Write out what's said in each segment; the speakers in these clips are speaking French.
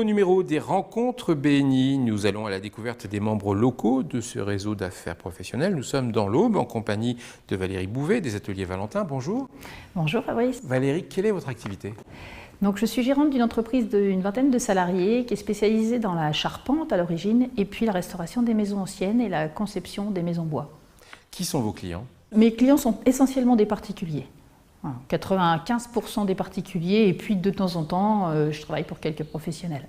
nouveau numéro des Rencontres BNI. Nous allons à la découverte des membres locaux de ce réseau d'affaires professionnelles. Nous sommes dans l'Aube en compagnie de Valérie Bouvet des Ateliers Valentin. Bonjour. Bonjour Fabrice. Valérie, quelle est votre activité ? Donc, je suis gérante d'une entreprise d'une vingtaine de salariés qui est spécialisée dans la charpente à l'origine et puis la restauration des maisons anciennes et la conception des maisons bois. Qui sont vos clients ? Mes clients sont essentiellement des particuliers. Voilà, 95% des particuliers et puis de temps en temps, je travaille pour quelques professionnels.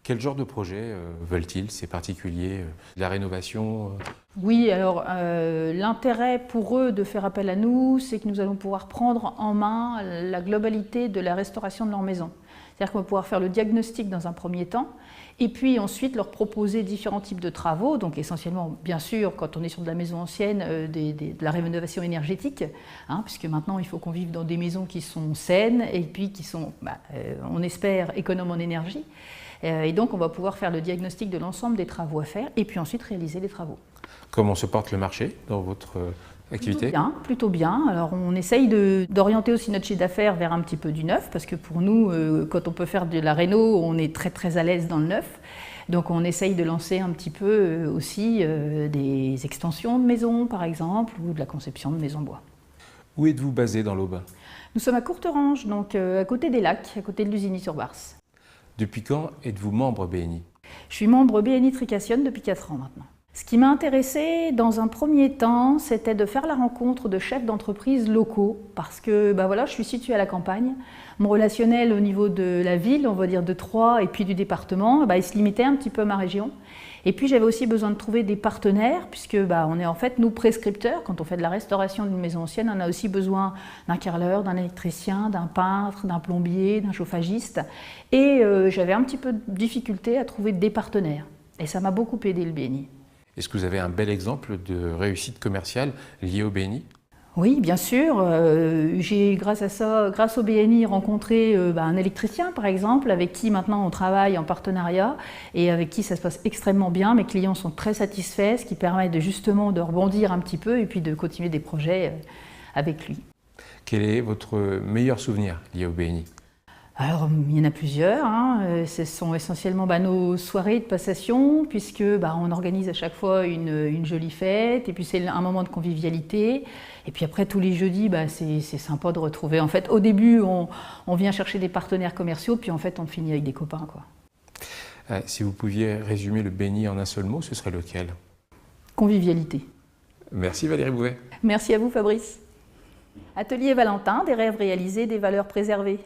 Quel genre de projet veulent-ils, ces particuliers ? De la rénovation ? Oui, alors l'intérêt pour eux de faire appel à nous, c'est que nous allons pouvoir prendre en main la globalité de la restauration de leur maison. C'est-à-dire qu'on va pouvoir faire le diagnostic dans un premier temps et puis ensuite leur proposer différents types de travaux, donc essentiellement, bien sûr, quand on est sur de la maison ancienne, de la rénovation énergétique, puisque maintenant il faut qu'on vive dans des maisons qui sont saines et puis qui sont, on espère, économes en énergie. Et donc on va pouvoir faire le diagnostic de l'ensemble des travaux à faire et puis ensuite réaliser les travaux. Comment se porte le marché dans votre activité ? Plutôt bien. Alors on essaye d'orienter aussi notre chiffre d'affaires vers un petit peu du neuf, parce que pour nous, quand on peut faire de la réno, on est très très à l'aise dans le neuf. Donc on essaye de lancer un petit peu aussi des extensions de maisons par exemple, ou de la conception de maisons bois. Où êtes-vous basé dans l'Aube ? Nous sommes à Courterange, donc à côté des lacs, à côté de Lusigny-sur-Barse. Depuis quand êtes-vous membre BNI ? Je suis membre BNI Trication depuis 4 ans maintenant. Ce qui m'a intéressée dans un premier temps, c'était de faire la rencontre de chefs d'entreprise locaux, parce que je suis située à la campagne. Mon relationnel au niveau de la ville, on va dire de Troyes et puis du département, il se limitait un petit peu à ma région. Et puis j'avais aussi besoin de trouver des partenaires, puisque on est en fait nous prescripteurs. Quand on fait de la restauration d'une maison ancienne, on a aussi besoin d'un carreleur, d'un électricien, d'un peintre, d'un plombier, d'un chauffagiste. Et j'avais un petit peu de difficulté à trouver des partenaires. Et ça m'a beaucoup aidé le BNI. Est-ce que vous avez un bel exemple de réussite commerciale liée au BNI ? Oui, bien sûr. J'ai, grâce au BNI, rencontré un électricien, par exemple, avec qui maintenant on travaille en partenariat et avec qui ça se passe extrêmement bien. Mes clients sont très satisfaits, ce qui permet justement de rebondir un petit peu et puis de continuer des projets avec lui. Quel est votre meilleur souvenir lié au BNI ? Alors, il y en a plusieurs. Ce sont essentiellement nos soirées de passation, puisque on organise à chaque fois une jolie fête, et puis c'est un moment de convivialité. Et puis après, tous les jeudis, c'est sympa de retrouver. En fait, au début, on vient chercher des partenaires commerciaux, puis en fait, on finit avec des copains, quoi. Si vous pouviez résumer le BNI en un seul mot, ce serait lequel ? Convivialité. Merci Valérie Bouvet. Merci à vous Fabrice. Atelier Valentin, des rêves réalisés, des valeurs préservées.